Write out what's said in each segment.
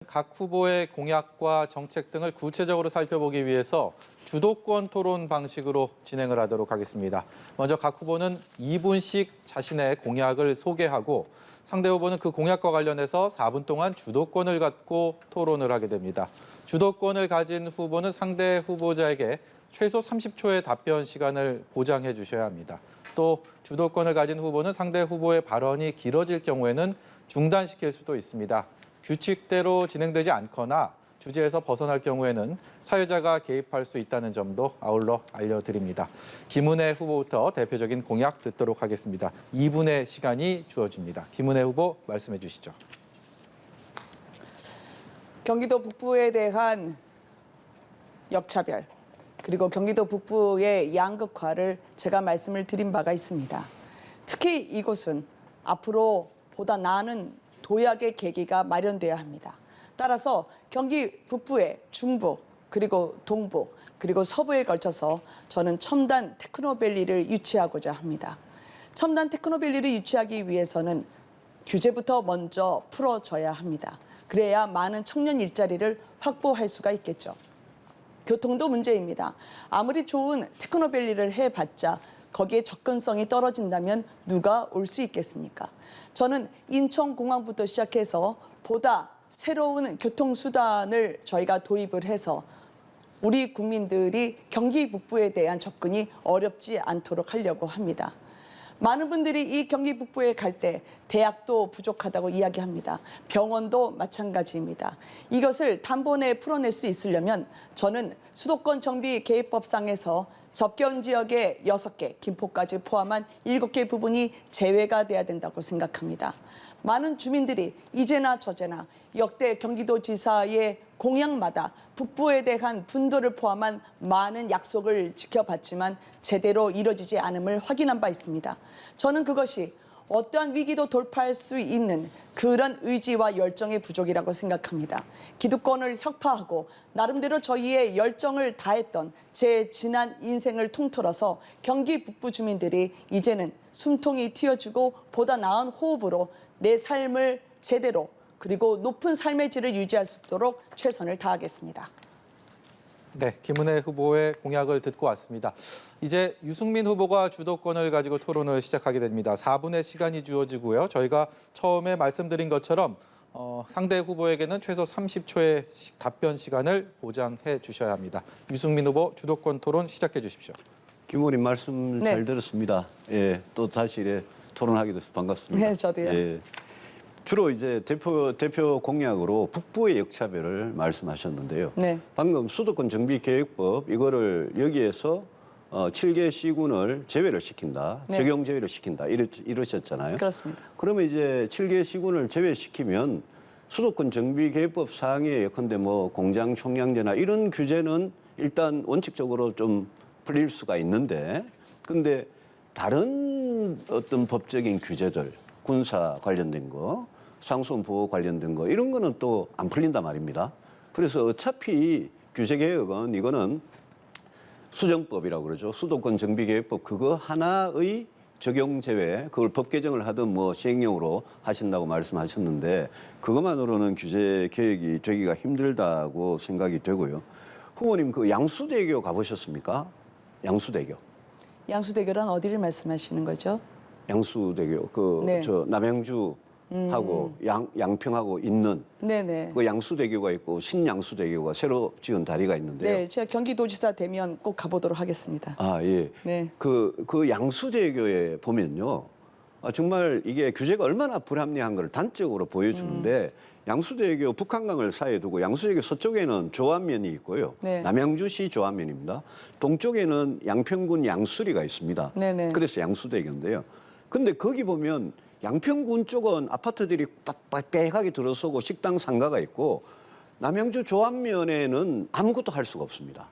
각 후보의 공약과 정책 등을 구체적으로 살펴보기 위해서 주도권 토론 방식으로 진행을 하도록 하겠습니다. 먼저 각 후보는 2분씩 자신의 공약을 소개하고 상대 후보는 그 공약과 관련해서 4분 동안 주도권을 갖고 토론을 하게 됩니다. 주도권을 가진 후보는 상대 후보자에게 최소 30초의 답변 시간을 보장해 주셔야 합니다. 또 주도권을 가진 후보는 상대 후보의 발언이 길어질 경우에는 중단시킬 수도 있습니다. 규칙대로 진행되지 않거나 주제에서 벗어날 경우에는 사회자가 개입할 수 있다는 점도 아울러 알려드립니다. 김은혜 후보부터 대표적인 공약 듣도록 하겠습니다. 2분의 시간이 주어집니다. 김은혜 후보 말씀해 주시죠. 경기도 북부에 대한 역차별, 그리고 경기도 북부의 양극화를 제가 말씀을 드린 바가 있습니다. 특히 이곳은 앞으로 보다 나은 도약의 계기가 마련돼야 합니다. 따라서 경기 북부의 중부, 그리고 동부, 그리고 서부에 걸쳐서 저는 첨단 테크노밸리를 유치하고자 합니다. 첨단 테크노밸리를 유치하기 위해서는 규제부터 먼저 풀어져야 합니다. 그래야 많은 청년 일자리를 확보할 수가 있겠죠. 교통도 문제입니다. 아무리 좋은 테크노밸리를 해봤자 거기에 접근성이 떨어진다면 누가 올 수 있겠습니까? 저는 인천공항부터 시작해서 보다 새로운 교통수단을 저희가 도입을 해서 우리 국민들이 경기 북부에 대한 접근이 어렵지 않도록 하려고 합니다. 많은 분들이 이 경기 북부에 갈 때 대학도 부족하다고 이야기합니다. 병원도 마찬가지입니다. 이것을 단번에 풀어낼 수 있으려면 저는 수도권 정비 계획법상에서 접경 지역의 6개, 김포까지 포함한 7개 부분이 제외가 돼야 된다고 생각합니다. 많은 주민들이 이제나 저제나 역대 경기도지사의 공약마다 북부에 대한 분도를 포함한 많은 약속을 지켜봤지만 제대로 이루어지지 않음을 확인한 바 있습니다. 저는 그것이 어떠한 위기도 돌파할 수 있는 그런 의지와 열정의 부족이라고 생각합니다. 기득권을 혁파하고 나름대로 저희의 열정을 다했던 제 지난 인생을 통틀어서 경기 북부 주민들이 이제는 숨통이 틔어지고 보다 나은 호흡으로 내 삶을 제대로 그리고 높은 삶의 질을 유지할 수 있도록 최선을 다하겠습니다. 네, 김은혜 후보의 공약을 듣고 왔습니다. 이제 유승민 후보가 주도권을 가지고 토론을 시작하게 됩니다. 4분의 시간이 주어지고요. 저희가 처음에 말씀드린 것처럼 상대 후보에게는 최소 30초의 답변 시간을 보장해 주셔야 합니다. 유승민 후보 주도권 토론 시작해 주십시오. 김 의원님 말씀 네. 잘 들었습니다. 예, 또 다시 이래 토론하게 돼서 반갑습니다. 네, 저도요. 예, 주로 이제 대표 공약으로 북부의 역차별을 말씀하셨는데요. 네. 방금 수도권 정비 계획법 이거를 여기에서 7개 시군을 제외를 시킨다, 네. 적용 제외를 시킨다 이러셨잖아요. 그렇습니다. 그러면 이제 7개 시군을 제외시키면 수도권 정비 계획법 사항에 예컨대 뭐 공장 총량제나 이런 규제는 일단 원칙적으로 좀 풀릴 수가 있는데, 그런데 다른 어떤 법적인 규제들, 군사 관련된 거, 상수원 보호 관련된 거 이런 거는 또 안 풀린단 말입니다. 그래서 어차피 규제 개혁은 이거는 수정법이라고 그러죠. 수도권 정비계획법 그거 하나의 적용 제외, 그걸 법 개정을 하든 뭐 시행령으로 하신다고 말씀하셨는데 그것만으로는 규제 개혁이 되기가 힘들다고 생각이 되고요. 후보님 그 양수대교 가보셨습니까? 양수대교. 양수대교란 어디를 말씀하시는 거죠? 양수대교 네. 저 남양주 하고 양평하고 있는 네네. 그 양수대교가 있고 신양수대교가 새로 지은 다리가 있는데요. 네, 제가 경기도지사 되면 꼭 가보도록 하겠습니다. 아, 예. 네. 그 양수대교에 보면요. 정말 이게 규제가 얼마나 불합리한 걸 단적으로 보여주는데 양수대교 북한강을 사이에 두고 양수대교 서쪽에는 조안면이 있고요. 네. 남양주시 조안면입니다. 동쪽에는 양평군 양수리가 있습니다. 네네. 그래서 양수대교인데요. 근데 거기 보면 양평군 쪽은 아파트들이 빽빽하게 들어서고 식당 상가가 있고 남양주 조안면에는 아무것도 할 수가 없습니다.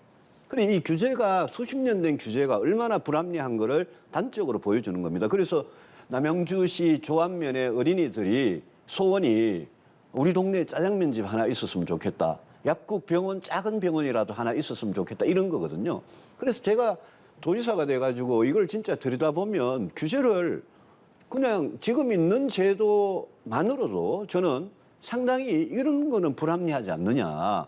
그래 이 규제가 수십 년 된 규제가 얼마나 불합리한 거를 단적으로 보여주는 겁니다. 그래서 남양주시 조안면의 어린이들이 소원이 우리 동네에 짜장면집 하나 있었으면 좋겠다. 약국 병원 작은 병원이라도 하나 있었으면 좋겠다 이런 거거든요. 그래서 제가 도지사가 돼가지고 이걸 진짜 들여다보면 규제를 그냥 지금 있는 제도만으로도 저는 상당히 이런 거는 불합리하지 않느냐.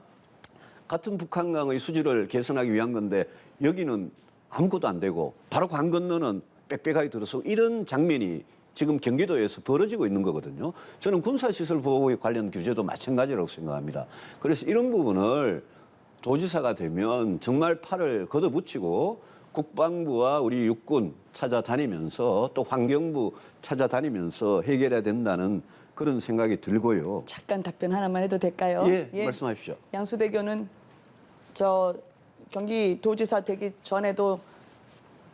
같은 북한강의 수질을 개선하기 위한 건데 여기는 아무것도 안 되고 바로 강 건너는 빽빽하게 들어서 이런 장면이 지금 경기도에서 벌어지고 있는 거거든요. 저는 군사시설 보호에 관련 규제도 마찬가지라고 생각합니다. 그래서 이런 부분을 도지사가 되면 정말 팔을 걷어붙이고 국방부와 우리 육군 찾아다니면서 또 환경부 찾아다니면서 해결해야 된다는 그런 생각이 들고요. 잠깐 답변 하나만 해도 될까요? 예, 말씀하십시오. 양수대교는 저 경기도지사 되기 전에도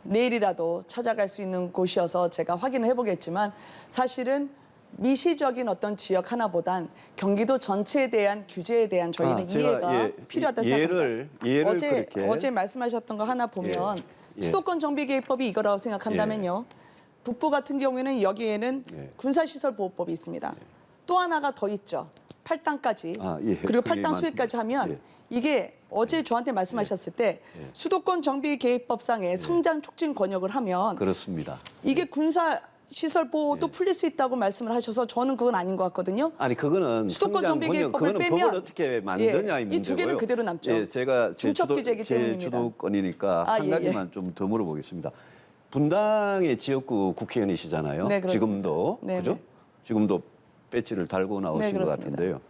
내일이라도 찾아갈 수 있는 곳이어서 제가 확인을 해보겠지만 사실은 미시적인 어떤 지역 하나보단 경기도 전체에 대한 규제에 대한 저희는 제가, 이해가 필요하다 생각합니다. 예를 어제 그렇게 말씀하셨던 거 하나 보면 예. 수도권 정비계획법이 이거라고 생각한다면요. 북부 같은 경우에는 여기에는 예. 군사시설보호법이 있습니다. 또 하나가 더 있죠. 8단까지 그리고 그게 8단 수혜까지 하면 예. 이게 어제 저한테 말씀하셨을 때 수도권 정비계획법상의 성장 촉진 권역을 하면 그렇습니다. 이게 군사 시설 보호도 예. 풀릴 수 있다고 말씀을 하셔서 저는 그건 아닌 것 같거든요. 아니 그거는 수도권 성장 정비계획법을 번역, 그거는 빼면 법을 어떻게 만드냐의 이 문제고요. 두 개는 그대로 남죠. 예, 제가 제 중첩 규제이기 제 때문입니다. 주도권이니까 한 예. 가지만 좀 더 물어보겠습니다. 분당의 지역구 국회의원이시잖아요. 네, 그렇습니다. 지금도 네, 그죠? 네. 지금도 배지를 달고 나오신 네, 것 그렇습니다. 같은데요.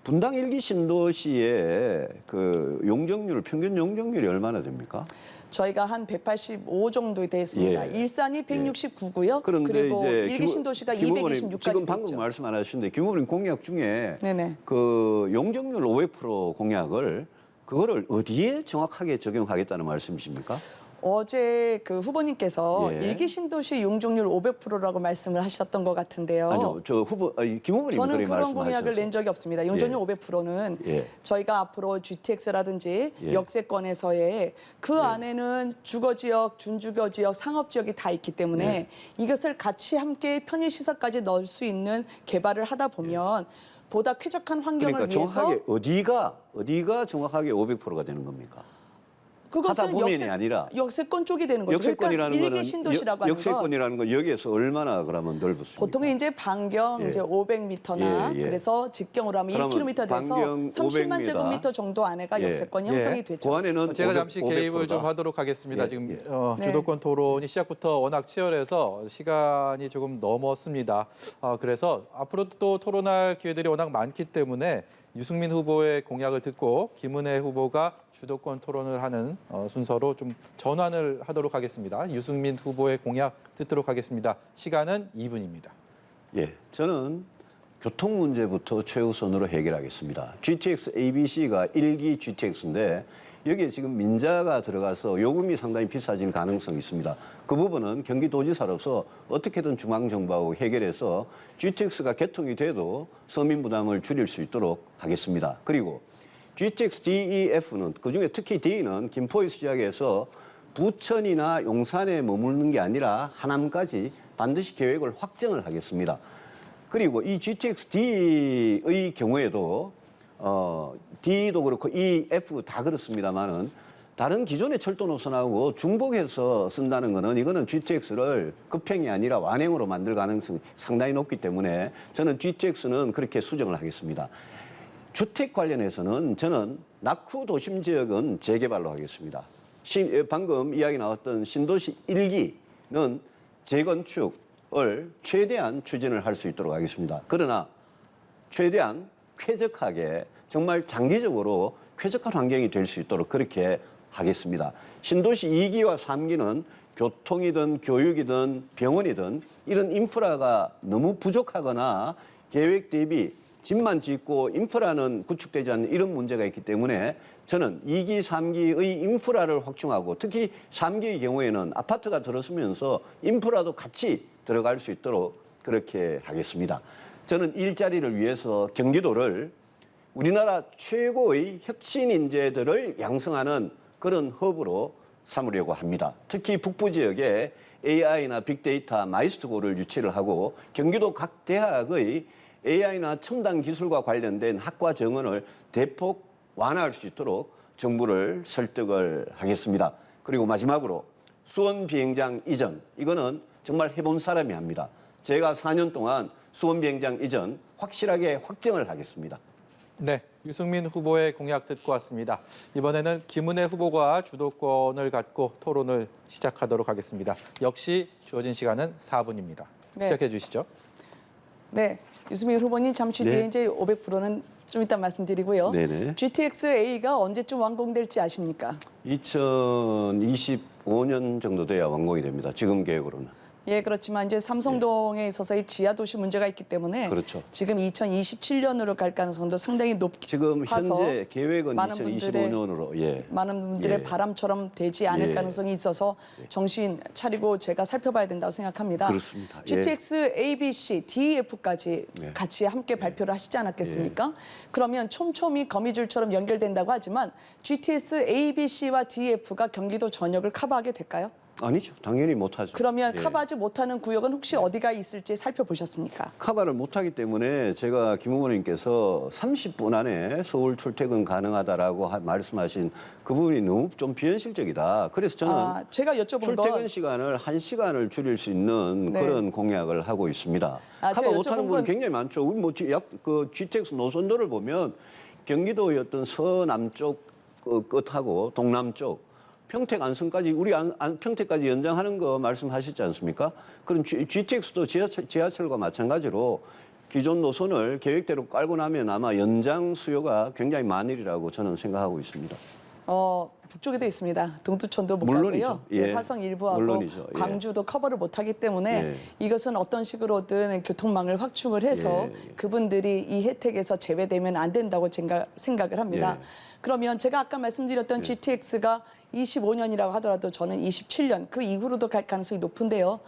분당 1기 신도시의 그 용적률 평균 용적률이 얼마나 됩니까? 저희가 한 185 정도 돼 있습니다. 예. 일산이 169고요. 그런데 그리고 이제 일기 신도시가 김 후보님 226까지 지금 돼 방금 있죠. 말씀 안 하셨는데 김 후보님 공약 중에 네네. 그 용적률 500% 공약을 그거를 어디에 정확하게 적용하겠다는 말씀이십니까? 어제 그 후보님께서 예. 일기 신도시 용적률 500%라고 말씀을 하셨던 것 같은데요. 아니요, 저 후보 김 후보님 저는 그렇게 그런 공약을 말씀하셔서. 낸 적이 없습니다. 용적률 예. 500%는 예. 저희가 앞으로 GTX라든지 예. 역세권에서의 그 안에는 주거지역, 준주거지역, 상업지역이 다 있기 때문에 예. 이것을 같이 함께 편의시설까지 넣을 수 있는 개발을 하다 보면 보다 쾌적한 환경을 그러니까 위해서 정확하게 어디가 정확하게 500%가 되는 겁니까? 하다 그것은 보면이 아니라 역세권 쪽이 되는 거죠. 역세권이라는 그러니까 거는 일기 신도시라고 하는 건 역세권이라는 건 여기에서 얼마나 그러면 넓었습니까? 보통 이제 반경 예. 이제 500m나 예, 예. 그래서 직경으로 하면 그러면 1km 돼서 반경 30만 500m 제곱미터 정도 안에가 예. 역세권이 예. 형성이 되죠. 그 안에는 제가 잠시 500%다. 개입을 좀 하도록 하겠습니다. 예, 지금 예. 네. 주도권 토론이 시작부터 워낙 치열해서 시간이 조금 넘었습니다. 그래서 앞으로도 또 토론할 기회들이 워낙 많기 때문에 유승민 후보의 공약을 듣고 김은혜 후보가 주도권 토론을 하는 순서로 좀 전환을 하도록 하겠습니다. 유승민 후보의 공약 듣도록 하겠습니다. 시간은 2분입니다. 예, 저는 교통 문제부터 최우선으로 해결하겠습니다. GTX ABC가 1기 GTX인데 여기에 지금 민자가 들어가서 요금이 상당히 비싸질 가능성이 있습니다. 그 부분은 경기도지사로서 어떻게든 중앙정부하고 해결해서 GTX가 개통이 돼도 서민 부담을 줄일 수 있도록 하겠습니다. 그리고 GTX DEF는 그중에 특히 D는 김포에서 시작해서 부천이나 용산에 머무르는 게 아니라 하남까지 반드시 계획을 확정을 하겠습니다. 그리고 이 GTX D의 경우에도 D도 그렇고 E, F 다 그렇습니다만은 다른 기존의 철도 노선하고 중복해서 쓴다는 거는 이거는 GTX를 급행이 아니라 완행으로 만들 가능성이 상당히 높기 때문에 저는 GTX는 그렇게 수정을 하겠습니다. 주택 관련해서는 저는 낙후 도심 지역은 재개발로 하겠습니다. 방금 이야기 나왔던 신도시 1기는 재건축을 최대한 추진을 할 수 있도록 하겠습니다. 그러나 최대한 쾌적하게 정말 장기적으로 쾌적한 환경이 될 수 있도록 그렇게 하겠습니다. 신도시 2기와 3기는 교통이든 교육이든 병원이든 이런 인프라가 너무 부족하거나 계획 대비 집만 짓고 인프라는 구축되지 않는 이런 문제가 있기 때문에 저는 2기, 3기의 인프라를 확충하고 특히 3기의 경우에는 아파트가 들어서면서 인프라도 같이 들어갈 수 있도록 그렇게 하겠습니다. 저는 일자리를 위해서 경기도를 우리나라 최고의 혁신 인재들을 양성하는 그런 허브로 삼으려고 합니다. 특히 북부 지역에 AI나 빅데이터 마이스터고를 유치를 하고 경기도 각 대학의 AI나 첨단 기술과 관련된 학과 정원을 대폭 완화할 수 있도록 정부를 설득을 하겠습니다. 그리고 마지막으로 수원 비행장 이전, 이거는 정말 해본 사람이 합니다. 제가 4년 동안 수원 비행장 이전 확실하게 확정을 하겠습니다. 네, 유승민 후보의 공약 듣고 왔습니다. 이번에는 김은혜 후보가 주도권을 갖고 토론을 시작하도록 하겠습니다. 역시 주어진 시간은 4분입니다. 네. 시작해 주시죠. 네, 유승민 후보님 잠시 네. 뒤에 이제 500%는 좀 이따 말씀드리고요. 네네. GTX-A가 언제쯤 완공될지 아십니까? 2025년 정도 돼야 완공이 됩니다. 지금 계획으로는. 예, 그렇지만 이제 삼성동에 있어서의 지하 도시 문제가 있기 때문에 그렇죠. 지금 2027년으로 갈 가능성도 상당히 높아서 지금 현재 계획은 많은 분들의 2025년으로 예. 많은 분들의 예. 바람처럼 되지 않을 예. 가능성이 있어서 정신 차리고 제가 살펴봐야 된다고 생각합니다. 그렇습니다. 예. GTX, ABC, DEF까지 예. 같이 함께 발표를 하시지 않았겠습니까? 그러면 촘촘히 거미줄처럼 연결된다고 하지만 GTX, ABC와 DEF가 경기도 전역을 커버하게 될까요? 아니죠. 당연히 못하죠. 그러면 예. 커버하지 못하는 구역은 혹시 어디가 있을지 살펴보셨습니까? 커버를 못하기 때문에 제가 김 후보님께서 30분 안에 서울 출퇴근 가능하다라고 말씀하신 그 부분이 너무 좀 비현실적이다. 그래서 저는 제가 여쭤본 출퇴근 건 시간을 1시간을 줄일 수 있는 네. 그런 공약을 하고 있습니다. 제가 커버 여쭤본 못하는 건- 분은 굉장히 많죠. 우리 그 GTX 노선도를 보면 경기도의 어떤 서남쪽 끝하고 동남쪽 평택 안성까지 우리 평택까지 연장하는 거 말씀하셨지 않습니까? 그럼 GTX도 지하철과 마찬가지로 기존 노선을 계획대로 깔고 나면 아마 연장 수요가 굉장히 많으리라고 저는 생각하고 있습니다. 북쪽에도 있습니다. 동두천도 못 물론이죠. 가고요. 예. 화성 일부하고 물론이죠. 예. 광주도 커버를 못하기 때문에 예. 이것은 어떤 식으로든 교통망을 확충을 해서 예. 그분들이 이 혜택에서 제외되면 안 된다고 생각을 합니다. 예. 그러면 제가 아까 말씀드렸던 GTX가 25년이라고 하더라도 저는 27년 그 이후로도 갈 가능성이 높은데요.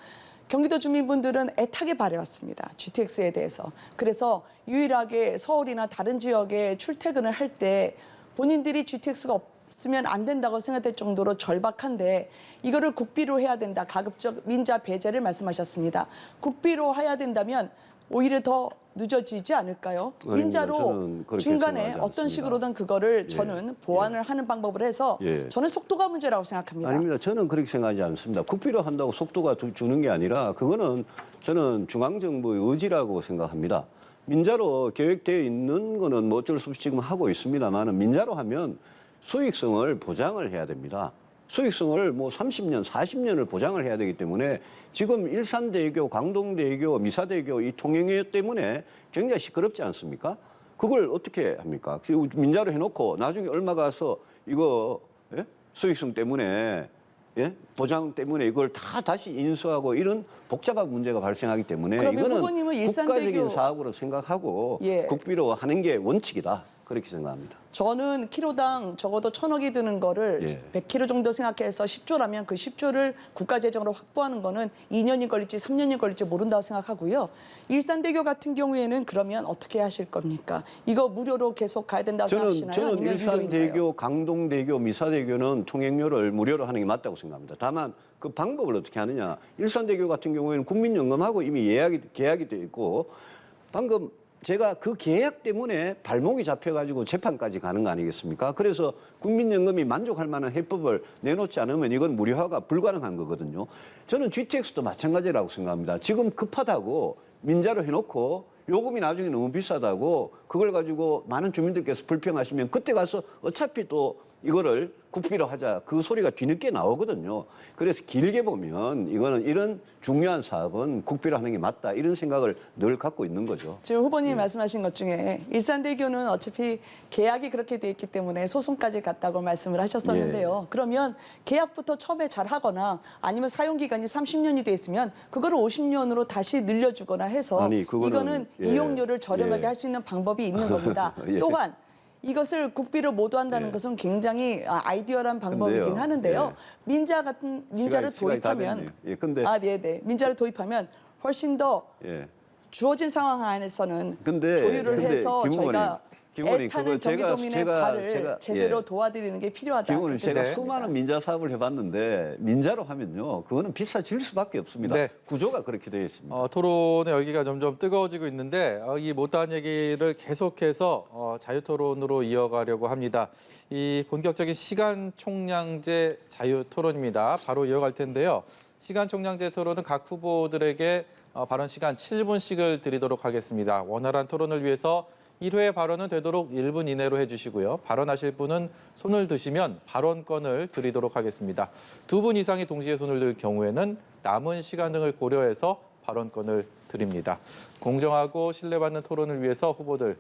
경기도 주민분들은 애타게 바래왔습니다. GTX에 대해서. 그래서 유일하게 서울이나 다른 지역에 출퇴근을 할 때 본인들이 GTX가 없으면 안 된다고 생각될 정도로 절박한데 이거를 국비로 해야 된다. 가급적 민자 배제를 말씀하셨습니다. 국비로 해야 된다면 오히려 더 늦어지지 않을까요? 아닙니다. 민자로 저는 그렇게 중간에 생각하지 어떤 않습니다. 식으로든 그거를 저는 보완을 하는 방법을 해서 예. 저는 속도가 문제라고 생각합니다. 아닙니다. 저는 그렇게 생각하지 않습니다. 국비로 한다고 속도가 주는 게 아니라 그거는 저는 중앙정부의 의지라고 생각합니다. 민자로 계획되어 있는 거는 뭐 어쩔 수 없이 지금 하고 있습니다만 민자로 하면 수익성을 보장을 해야 됩니다. 수익성을 뭐 30년, 40년을 보장을 해야 되기 때문에 지금 일산대교, 광동대교, 미사대교 이 통행료 때문에 굉장히 시끄럽지 않습니까? 그걸 어떻게 합니까? 민자로 해놓고 나중에 얼마 가서 이거 수익성 때문에 보장 때문에 이걸 다시 인수하고 이런 복잡한 문제가 발생하기 때문에 그러면 이거는 후보님은 일산대교- 국가적인 사업으로 생각하고 예. 국비로 하는 게 원칙이다. 그렇게 생각합니다. 저는 키로당 적어도 1,000억이 드는 거를 예. 100km 정도 생각해서 10조라면 그 10조를 국가 재정으로 확보하는 거는 2년이 걸릴지 3년이 걸릴지 모른다고 생각하고요. 일산대교 같은 경우에는 그러면 어떻게 하실 겁니까? 이거 무료로 계속 가야 된다고 생각하시나요? 저는 아니면 유료인가요? 일산대교, 강동대교, 미사대교는 통행료를 무료로 하는 게 맞다고 생각합니다. 다만 그 방법을 어떻게 하느냐. 일산대교 같은 경우에는 국민연금하고 이미 계약이 돼 있고 방금 제가 그 계약 때문에 발목이 잡혀가지고 재판까지 가는 거 아니겠습니까? 그래서 국민연금이 만족할 만한 해법을 내놓지 않으면 이건 무료화가 불가능한 거거든요. 저는 GTX도 마찬가지라고 생각합니다. 지금 급하다고 민자로 해놓고 요금이 나중에 너무 비싸다고 그걸 가지고 많은 주민들께서 불평하시면 그때 가서 어차피 또 이거를 국비로 하자 그 소리가 뒤늦게 나오거든요. 그래서 길게 보면 이거는 이런 중요한 사업은 국비로 하는 게 맞다 이런 생각을 늘 갖고 있는 거죠. 지금 후보님이 말씀하신 것 중에 일산대교는 어차피 계약이 그렇게 돼 있기 때문에 소송까지 갔다고 말씀을 하셨었는데요. 그러면 계약부터 처음에 잘 하거나 아니면 사용 기간이 30년이 돼 있으면 그거를 50년으로 다시 늘려주거나 해서 아니, 그거는, 이거는 예. 이용료를 저렴하게 예. 할 수 있는 방법이 있는 겁니다. 예. 또한 이것을 국비로 모두 한다는 예. 것은 굉장히 아이디어란 방법이긴 근데요, 하는데요. 예. 민자를 시간이 다 도입하면 됐네요. 예, 근데 민자를 도입하면 훨씬 더 예. 주어진 상황 안에서는 근데 해서 김 후보님, 저희가 김 후보님, 애타는 그거 경기도민의 발을 제가 제대로 예. 도와드리는 게 필요하다. 기본은 그렇게 제가 생각합니다. 수많은 민자 사업을 해봤는데 민자로 하면요 그거는 비싸질 수밖에 없습니다. 네. 구조가 그렇게 되어 있습니다. 토론의 열기가 점점 뜨거워지고 있는데 이 못다한 얘기를 계속해서 자유토론으로 이어가려고 합니다. 이 본격적인 시간 총량제 자유토론입니다. 바로 이어갈 텐데요. 시간 총량제 토론은 각 후보들에게 발언 시간 7분씩을 드리도록 하겠습니다. 원활한 토론을 위해서 1회 발언은 되도록 1분 이내로 해주시고요. 발언하실 분은 손을 드시면 발언권을 드리도록 하겠습니다. 2분 이상이 동시에 손을 들 경우에는 남은 시간 등을 고려해서 발언권을 드립니다. 공정하고 신뢰받는 토론을 위해서 후보들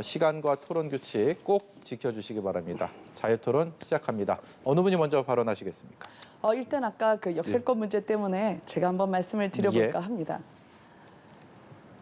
시간과 토론 규칙 꼭 지켜주시기 바랍니다. 자유토론 시작합니다. 어느 분이 먼저 발언하시겠습니까? 일단 아까 그 역세권 문제 때문에 제가 한번 말씀을 드려볼까 합니다.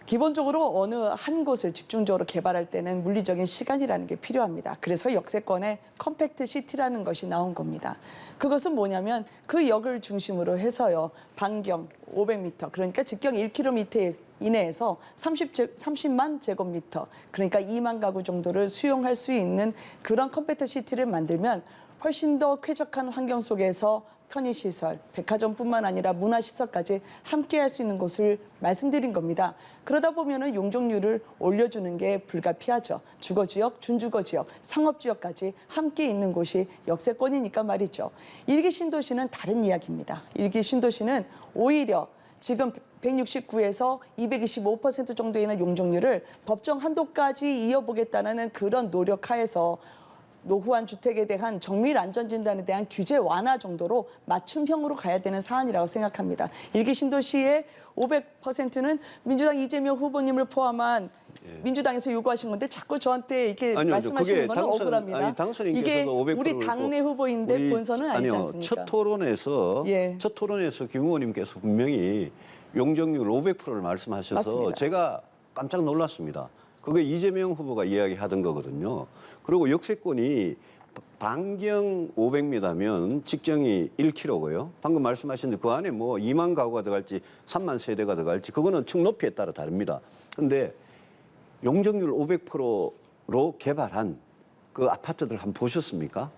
기본적으로 어느 한 곳을 집중적으로 개발할 때는 물리적인 시간이라는 게 필요합니다. 그래서 역세권의 컴팩트 시티라는 것이 나온 겁니다. 그것은 뭐냐면 그 역을 중심으로 해서요. 반경 500m, 그러니까 직경 1km 이내에서 30만 제곱미터, 그러니까 2만 가구 정도를 수용할 수 있는 그런 컴팩트 시티를 만들면 훨씬 더 쾌적한 환경 속에서 편의시설, 백화점뿐만 아니라 문화시설까지 함께 할 수 있는 곳을 말씀드린 겁니다. 그러다 보면은 용적률을 올려주는 게 불가피하죠. 주거지역, 준주거지역, 상업지역까지 함께 있는 곳이 역세권이니까 말이죠. 일기 신도시는 다른 이야기입니다. 일기 신도시는 오히려 지금 169에서 225% 정도에 있는 용적률을 법정 한도까지 이어보겠다는 그런 노력하에서 노후한 주택에 대한 정밀 안전진단에 대한 규제 완화 정도로 맞춤형으로 가야 되는 사안이라고 생각합니다. 일기 신도시의 500%는 민주당 이재명 후보님을 포함한 민주당에서 요구하신 건데 자꾸 저한테 이렇게 말씀하시는 건 억울합니다. 이게 우리 당내 후보인데 본선은 아니지 않습니까? 첫 토론에서 김 의원님께서 분명히 용적률 500%를 말씀하셔서 맞습니다. 제가 깜짝 놀랐습니다. 그게 이재명 후보가 이야기하던 거거든요. 그리고 역세권이 반경 500m면 직경이 1km고요. 방금 말씀하신 그 안에 뭐 2만 가구가 들어갈지 3만 세대가 들어갈지 그거는 층 높이에 따라 다릅니다. 그런데 용적률 500%로 개발한 그 아파트들 한번 보셨습니까?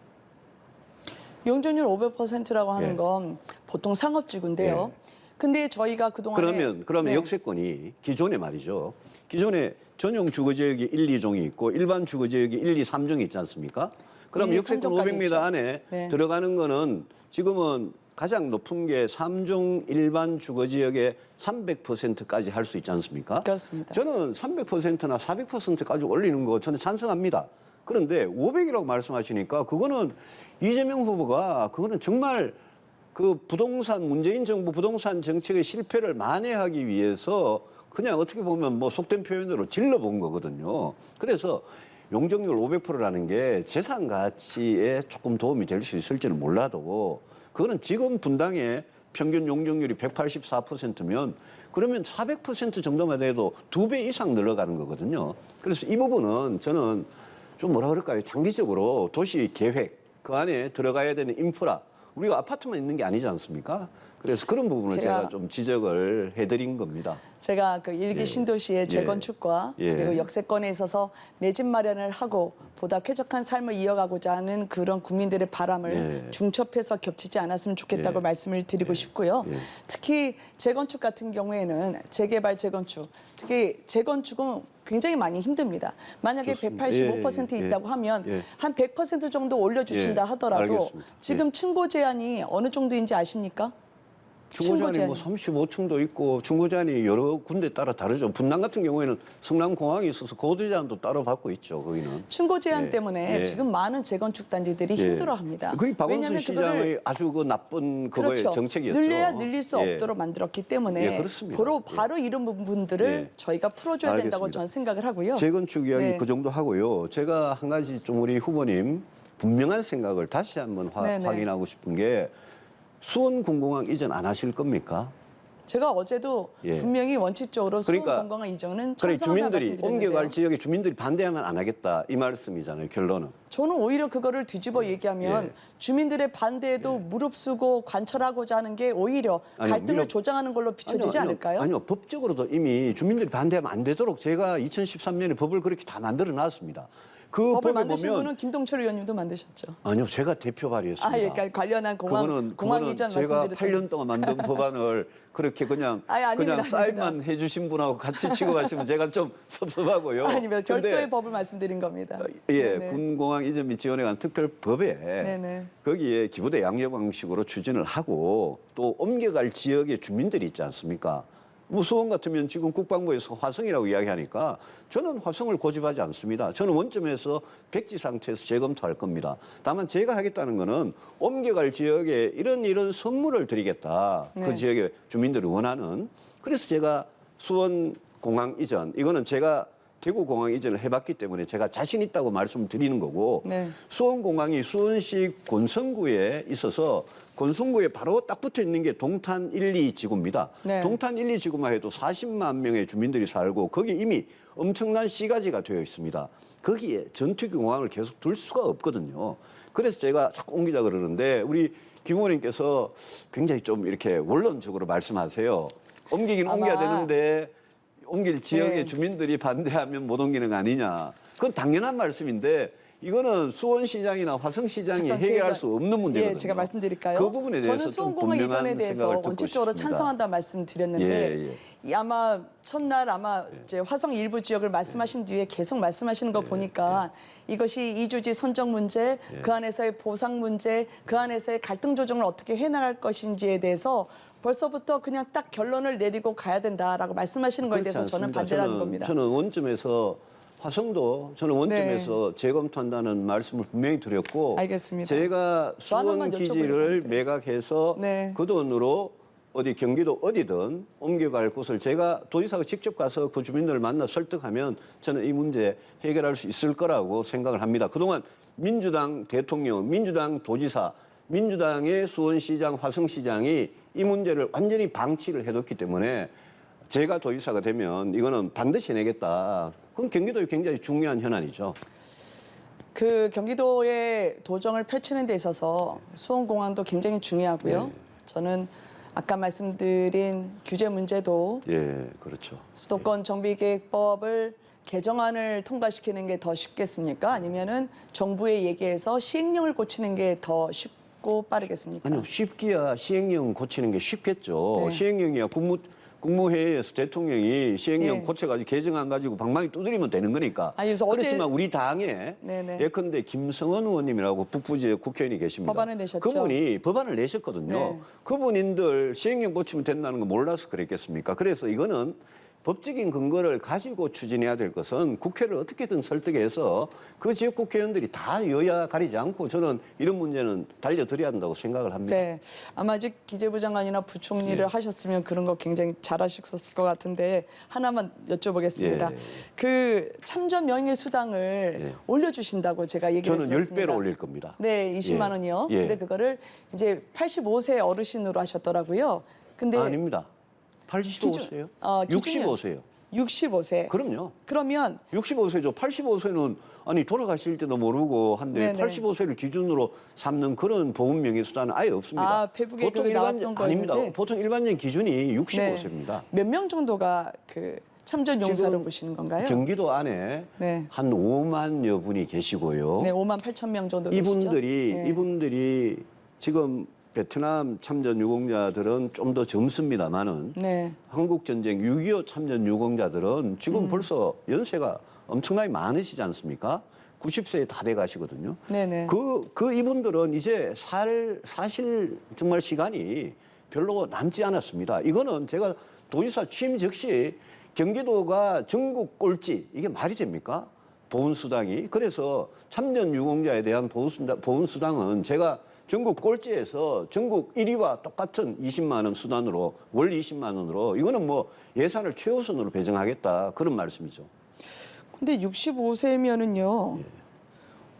용적률 500%라고 하는 건 보통 상업지구인데요. 근데 저희가 그동안에 그러면 역세권이 기존에 말이죠. 기존에 전용 주거지역이 1, 2종이 있고 일반 주거지역이 1, 2, 3종이 있지 않습니까? 그럼 1, 2, 역세권 3종까지 500m 있죠. 안에 들어가는 거는 지금은 가장 높은 게 3종 일반 주거지역의 300%까지 할 수 있지 않습니까? 그렇습니다. 저는 300%나 400%까지 올리는 거 저는 찬성합니다. 그런데 500이라고 말씀하시니까 그거는 이재명 후보가 그거는 정말 그 부동산 문재인 정부 부동산 정책의 실패를 만회하기 위해서 그냥 어떻게 보면 뭐 속된 표현으로 질러본 거거든요. 그래서 용적률 500%라는 게 재산 가치에 조금 도움이 될 수 있을지는 몰라도 그거는 지금 분당의 평균 용적률이 184%면 그러면 400% 정도만 돼도 2배 이상 늘어가는 거거든요. 그래서 이 부분은 저는 좀 뭐라 그럴까요? 장기적으로 도시 계획 그 안에 들어가야 되는 인프라 우리가 아파트만 있는 게 아니지 않습니까? 그래서 그런 부분을 제가 좀 지적을 해드린 겁니다. 제가 그 일기 신도시의 재건축과 그리고 역세권에 있어서 내 집 마련을 하고 보다 쾌적한 삶을 이어가고자 하는 그런 국민들의 바람을 중첩해서 겹치지 않았으면 좋겠다고 말씀을 드리고 싶고요. 특히 재건축 같은 경우에는 재개발 재건축, 특히 재건축은 굉장히 많이 힘듭니다. 만약에 좋습니다. 185% 있다고 하면 한 100% 정도 올려주신다 하더라도 알겠습니다. 지금 층고 제한이 어느 정도인지 아십니까? 중고제한이 뭐 35층도 있고 중고제한이 여러 군데 따라 다르죠. 분당 같은 경우에는 성남공항이 있어서 고도 제한도 따로 받고 있죠. 거기는. 층고 제한 때문에 지금 많은 재건축 단지들이 힘들어합니다. 그게 박원순 시장의 아주 그 나쁜 그거의 정책이었죠. 늘려야 늘릴 수 없도록 만들었기 때문에 그렇습니다. 바로 이런 부분들을 저희가 풀어줘야 된다고 저는 생각을 하고요. 재건축 이야기 그 정도 하고요. 제가 한 가지 좀 우리 후보님 분명한 생각을 다시 한번 확인하고 싶은 게 수원군공항 이전 안 하실 겁니까? 제가 어제도 분명히 원칙적으로 수원군공항 이전은 찬성한다 말씀드렸는데요. 옮겨갈 지역의 주민들이 반대하면 안 하겠다 이 말씀이잖아요. 결론은. 저는 오히려 그거를 뒤집어 얘기하면 주민들의 반대에도 무릅쓰고 관철하고자 하는 게 오히려 갈등을 조장하는 걸로 비춰지지 않을까요? 아니요. 법적으로도 이미 주민들이 반대하면 안 되도록 제가 2013년에 법을 그렇게 다 만들어 놨습니다. 그 법을 법에 만드신 보면 분은 김동철 의원님도 만드셨죠. 아니요, 제가 대표 발의했습니다. 그러니까 관련한 공항 이전 제가 말씀드렸던 8년 동안 만든 법안을 그렇게 그냥 사인만 해주신 분하고 같이 취급하시면 제가 좀 섭섭하고요. 아니면 별도의 법을 말씀드린 겁니다. 군공항 이전 및 지원에 관한 특별법에 거기에 기부대 양력 방식으로 추진을 하고 또 옮겨갈 지역의 주민들이 있지 않습니까? 뭐 수원 같으면 지금 국방부에서 화성이라고 이야기하니까 저는 화성을 고집하지 않습니다. 저는 원점에서 백지 상태에서 재검토할 겁니다. 다만 제가 하겠다는 거는 옮겨갈 지역에 이런 선물을 드리겠다. 네. 그 지역의 주민들이 원하는. 그래서 제가 수원 공항 이전, 이거는 제가 대구 공항 이전을 해봤기 때문에 제가 자신 있다고 말씀을 드리는 거고 네. 수원공항이 수원시 권성구에 있어서 권성구에 바로 딱 붙어 있는 게 동탄 1, 2지구입니다. 네. 동탄 1, 2지구만 해도 40만 명의 주민들이 살고 거기 이미 엄청난 C가지가 되어 있습니다. 거기에 전투기 공항을 계속 둘 수가 없거든요. 그래서 제가 자꾸 옮기자 그러는데 우리 김 의원님께서 굉장히 좀 이렇게 원론적으로 말씀하세요. 옮기긴 아마- 옮겨야 되는데 옮길 지역의 네. 주민들이 반대하면 못 옮기는 거 아니냐. 그건 당연한 말씀인데 이거는 수원시장이나 화성시장이 잠깐 해결할 제가- 수 없는 문제거든요. 예, 제가 말씀드릴까요? 그 부분에 대해서 저는 좀 수원공항 이전에 분명한 대해서 생각을 듣고 원칙적으로 싶습니다. 찬성한다 말씀드렸는데 예. 이 아마 첫날 아마 이제 화성 일부 지역을 말씀하신 뒤에 계속 말씀하시는 거 보니까 이것이 이주지 선정 문제, 그 안에서의 보상 문제, 그 안에서의 갈등 조정을 어떻게 해나갈 것인지에 대해서 벌써부터 그냥 딱 결론을 내리고 가야 된다라고 말씀하시는 거에 대해서 그렇지 저는 않습니다. 반대라는 겁니다. 저는 원점에서 화성도 저는 원점에서 재검토한다는 말씀을 분명히 드렸고 알겠습니다. 제가 또 하나만 수원 기지를 여쭤보려고 매각해서 네. 그 돈으로 어디 경기도 어디든 옮겨갈 곳을 제가 도지사가 직접 가서 그 주민들을 만나 설득하면 저는 이 문제 해결할 수 있을 거라고 생각을 합니다. 그동안 민주당 대통령, 민주당 도지사, 민주당의 수원시장, 화성시장이 이 문제를 완전히 방치를 해뒀기 때문에 제가 도지사가 되면 이거는 반드시 해내겠다. 그건 경기도에 굉장히 중요한 현안이죠. 그 경기도의 도정을 펼치는 데 있어서 수원공항도 굉장히 중요하고요. 네. 저는 아까 말씀드린 규제 문제도 예, 그렇죠. 수도권 정비계획법을 개정안을 통과시키는 게 더 쉽겠습니까? 아니면은 정부의 얘기에서 시행령을 고치는 게 더 쉽고 빠르겠습니까? 아니요, 쉽기야 시행령 고치는 게 쉽겠죠. 네. 시행령이야 국무회의에서 대통령이 시행령 예. 고쳐가지고 개정안 가지고 방망이 두드리면 되는 거니까. 아니, 그래서 어제- 그렇지만 우리 당에 네네. 예컨대 김성원 의원님이라고 북부 지역 국회의원이 계십니다. 법안을 내셨죠? 그분이 법안을 내셨거든요. 네. 그분인들 시행령 고치면 된다는 거 몰라서 그랬겠습니까? 그래서 이거는 법적인 근거를 가지고 추진해야 될 것은 국회를 어떻게든 설득해서 그 지역 국회의원들이 다 여야 가리지 않고 저는 이런 문제는 달려드려야 한다고 생각을 합니다. 네, 아마 아직 기재부 장관이나 부총리를 하셨으면 그런 거 굉장히 잘하셨을 것 같은데 하나만 여쭤보겠습니다. 예. 그 참전 명예 수당을 예. 올려주신다고 제가 얘기를 저는 들었습니다. 10배로 올릴 겁니다. 네, 20만 예. 원이요. 예. 근데 그거를 이제 85세 어르신으로 하셨더라고요. 근데 아닙니다. 85세요? 기준이요. 65세요. 65세. 그럼요. 그러면 65세죠. 85세는 아니 돌아가실 때도 모르고 한데 네네. 85세를 기준으로 삼는 그런 보험 명예수단은 아예 없습니다. 아, 페북에 그게 나왔던 아닙니다. 거였는데. 보통 일반적인 기준이 65세입니다. 몇 명 정도가 그 참전 용사를 지금 보시는 건가요? 경기도 안에 네. 한 5만여 분이 계시고요. 네, 5만 8천 명 정도 계시죠? 이분들이 지금 베트남 참전 유공자들은 좀 더 젊습니다만은 네. 한국 전쟁 6.25 참전 유공자들은 지금 벌써 연세가 엄청나게 많으시지 않습니까? 90세에 다 돼 가시거든요. 네네. 그 이분들은 이제 사실 정말 시간이 별로 남지 않았습니다. 이거는 제가 도지사 취임 즉시 경기도가 전국 꼴찌 이게 말이 됩니까? 보훈수당이. 그래서 참전 유공자에 대한 보훈수당은 제가 전국 꼴찌에서 전국 1위와 똑같은 20만 원 수단으로 월 20만 원으로 이거는 뭐 예산을 최우선으로 배정하겠다 그런 말씀이죠. 근데 65세면은요.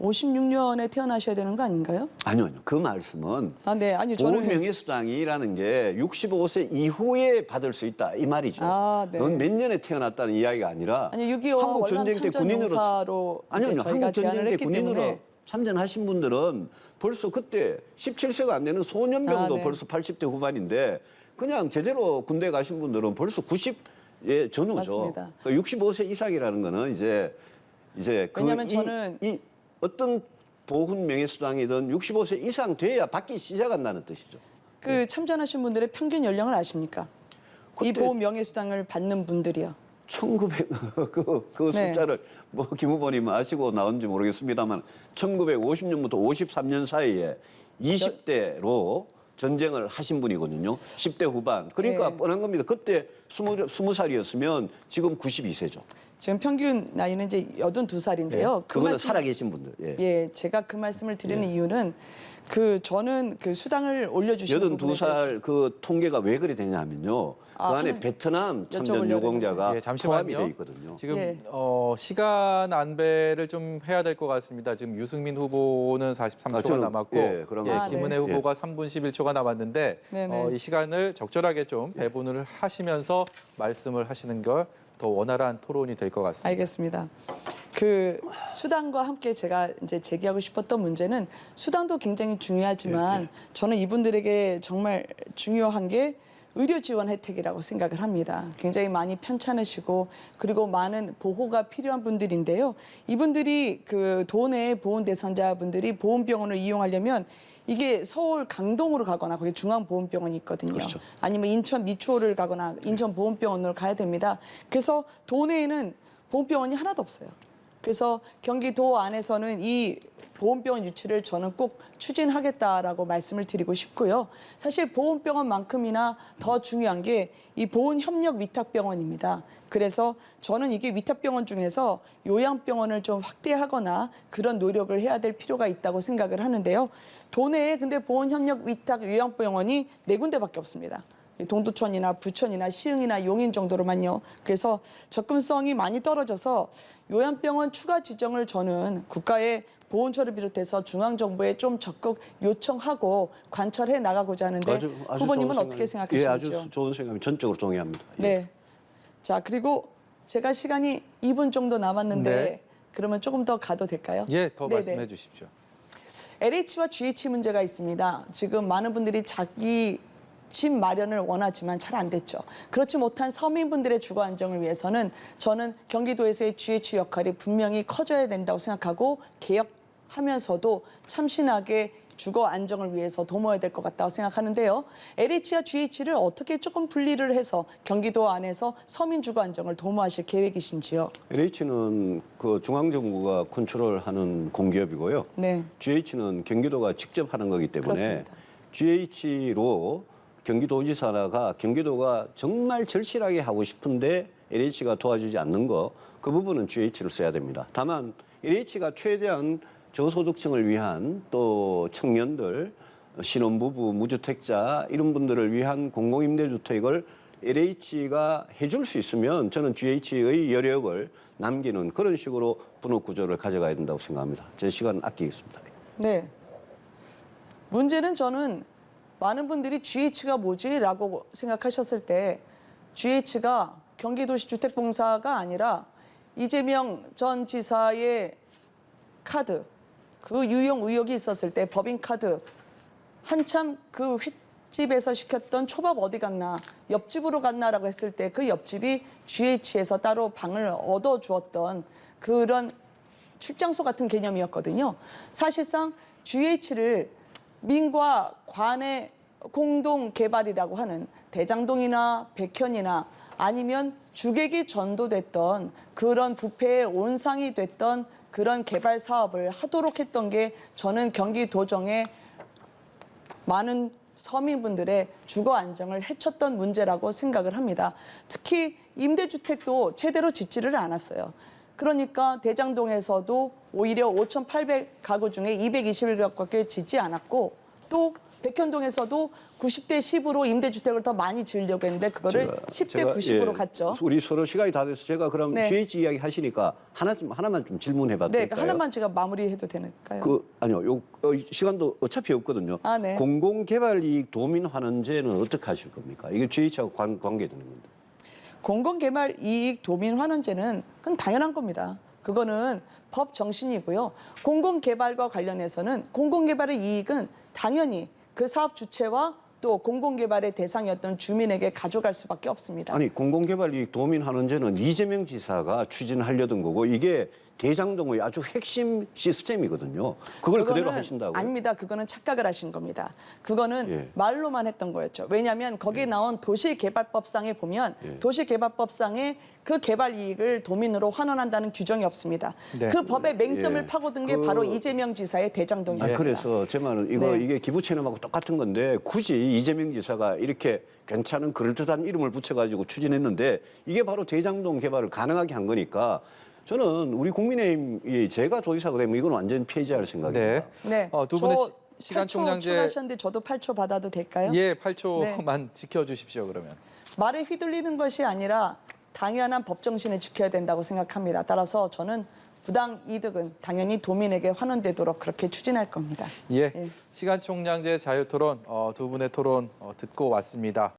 56년에 태어나셔야 되는 거 아닌가요? 아니요. 그 말씀은 아, 네. 아니 저는 보훈명예수당이라는 게 65세 이후에 받을 수 있다 이 말이죠. 아, 네. 넌 몇 년에 태어났다는 이야기가 아니라 아니 6.25 한국 월남 전쟁 때 참전 군인으로 용사로 아니요, 이제 저희가 한국 제안을 전쟁 때 했기 군인으로 때문에 참전하신 분들은 벌써 그때 17세가 안 되는 소년병도 아, 네. 벌써 80대 후반인데 그냥 제대로 군대 가신 분들은 벌써 90의 전후죠. 맞습니다. 그러니까 65세 이상이라는 거는 이제 왜냐면 저는 이 어떤 보훈 명예수당이든 65세 이상 돼야 받기 시작한다는 뜻이죠. 그 참전하신 분들의 평균 연령을 아십니까? 이 그때- 보험 명예수당을 받는 분들이요. 1900 그 네. 숫자를 뭐 김 후보님 아시고 나온지 모르겠습니다만 1950년부터 53년 사이에 20대로 전쟁을 하신 분이거든요. 10대 후반. 그러니까 네. 뻔한 겁니다. 그때 20살이었으면 지금 92세죠. 지금 평균 나이는 이제 82살인데요. 그거는 살아계신 분들. 예. 예, 제가 그 말씀을 드리는 이유는 저는 그 수당을 올려주신 부분에 대해서 82살 그 통계가 왜 그래 되냐면요. 그 안에 한번 베트남 참전 여쭤보려고 유공자가 예, 잠시만요. 포함이 돼 있거든요. 지금 예. 시간 안배를 좀 해야 될 것 같습니다. 지금 유승민 후보는 43초가 저는, 남았고 예, 그런 것 같아요. 김은혜 네. 후보가 3분 11초가 남았는데 네네. 이 시간을 적절하게 좀 배분을 하시면서 말씀을 하시는 걸 더 원활한 토론이 될 것 같습니다. 알겠습니다. 그 수당과 함께 제가 이제 제기하고 싶었던 문제는 수당도 굉장히 중요하지만 저는 이분들에게 정말 중요한 게 의료 지원 혜택이라고 생각을 합니다. 굉장히 많이 편찮으시고 그리고 많은 보호가 필요한 분들인데요. 이분들이 그 도내 보훈 대상자분들이 보훈병원을 이용하려면 이게 서울 강동으로 가거나 거기 중앙보훈병원이 있거든요. 그렇죠. 아니면 인천 미추홀을 가거나 인천 보훈병원으로 가야 됩니다. 그래서 도내에는 보훈병원이 하나도 없어요. 그래서 경기도 안에서는 이 보훈병원 유치를 저는 꼭 추진하겠다라고 말씀을 드리고 싶고요. 사실 보훈병원만큼이나 더 중요한 게 이 보훈협력위탁병원입니다. 그래서 저는 이게 위탁병원 중에서 요양병원을 좀 확대하거나 그런 노력을 해야 될 필요가 있다고 생각을 하는데요. 도내에 근데 보훈협력위탁 요양병원이 4군데밖에 없습니다. 동두천이나 부천이나 시흥이나 용인 정도로만요. 그래서 접근성이 많이 떨어져서 요양병원 추가 지정을 저는 국가의 보훈처를 비롯해서 중앙정부에 좀 적극 요청하고 관철해 나가고자 하는데 후보님은 좋은 어떻게 생각이- 예, 생각하시는지요? 아주 좋은 생각입니다. 전적으로 동의합니다. 예. 네. 자, 그리고 제가 시간이 2분 정도 남았는데 네. 그러면 조금 더 가도 될까요? 예, 더 네네. 말씀해 주십시오. LH와 GH 문제가 있습니다. 지금 많은 분들이 자기 집 마련을 원하지만 잘 안 됐죠. 그렇지 못한 서민분들의 주거 안정을 위해서는 저는 경기도에서의 GH 역할이 분명히 커져야 된다고 생각하고 개혁하면서도 참신하게 주거 안정을 위해서 도모해야 될 것 같다고 생각하는데요. LH와 GH를 어떻게 조금 분리를 해서 경기도 안에서 서민 주거 안정을 도모하실 계획이신지요? LH는 그 중앙정부가 컨트롤하는 공기업이고요. 네. GH는 경기도가 직접 하는 거기 때문에 그렇습니다. GH로 경기도지사가 경기도가 정말 절실하게 하고 싶은데 LH가 도와주지 않는 거, 그 부분은 GH를 써야 됩니다. 다만 LH가 최대한 저소득층을 위한 또 청년들, 신혼부부, 무주택자 이런 분들을 위한 공공임대주택을 LH가 해줄 수 있으면 저는 GH의 여력을 남기는 그런 식으로 분업 구조를 가져가야 된다고 생각합니다. 제 시간 아끼겠습니다. 네. 문제는 저는 많은 분들이 GH가 뭐지? 라고 생각하셨을 때 GH가 경기도시 주택공사가 아니라 이재명 전 지사의 카드, 그 유용 의혹이 있었을 때 법인카드 한참 그 횟집에서 시켰던 초밥 어디 갔나, 옆집으로 갔나라고 했을 때 그 옆집이 GH에서 따로 방을 얻어주었던 그런 출장소 같은 개념이었거든요. 사실상 GH를 민과 관의 공동 개발이라고 하는 대장동이나 백현이나 아니면 주객이 전도됐던 그런 부패의 온상이 됐던 그런 개발 사업을 하도록 했던 게 저는 경기도정의 많은 서민분들의 주거 안정을 해쳤던 문제라고 생각을 합니다. 특히 임대주택도 제대로 짓지를 않았어요. 그러니까 대장동에서도 오히려 5,800가구 중에 221가구밖에 짓지 않았고 또 백현동에서도 90대 10으로 임대주택을 더 많이 지으려고 했는데 그거를 10대 90으로 갔죠. 우리 서로 시간이 다 돼서 제가 그럼 네. GH 이야기 하시니까 하나만 좀 질문해봐도 네, 될까요? 하나만 제가 마무리해도 되는가요? 아니요, 시간도 어차피 없거든요. 아, 네. 공공개발이익 도민환원제는 어떻게 하실 겁니까? 이게 GH하고 관계되는 건데. 공공개발 이익 도민 환원제는 그건 당연한 겁니다. 그거는 법 정신이고요. 공공개발과 관련해서는 공공개발의 이익은 당연히 그 사업 주체와 또 공공개발의 대상이었던 주민에게 가져갈 수밖에 없습니다. 아니 공공개발이익 도민환원제는 이재명 지사가 추진하려던 거고 이게 대장동의 아주 핵심 시스템이거든요. 그걸 그대로 그거는 하신다고요? 아닙니다. 그거는 착각을 하신 겁니다. 그거는 예. 말로만 했던 거였죠. 왜냐하면 거기에 나온 도시개발법상에 보면 예. 도시개발법상에 그 개발 이익을 도민으로 환원한다는 규정이 없습니다. 네. 그 법의 맹점을 예. 파고든 게 그- 바로 이재명 지사의 대장동이었습니다. 그래서 제 말은 네. 이게 기부체념하고 똑같은 건데 굳이 이재명 지사가 이렇게 괜찮은 그럴듯한 이름을 붙여가지고 추진했는데 이게 바로 대장동 개발을 가능하게 한 거니까 저는 우리 국민의힘이 제가 도의사가 되면 이건 완전 폐지할 생각입니다. 네. 네. 두 분의 저 시간 8초 총량제 추가하셨는데 저도 8초 받아도 될까요? 예, 8초만 네. 지켜주십시오. 그러면. 말에 휘둘리는 것이 아니라 당연한 법 정신을 지켜야 된다고 생각합니다. 따라서 저는 부당 이득은 당연히 도민에게 환원되도록 그렇게 추진할 겁니다. 예, 예. 시간 총량제 자유 토론 두 분의 토론 듣고 왔습니다.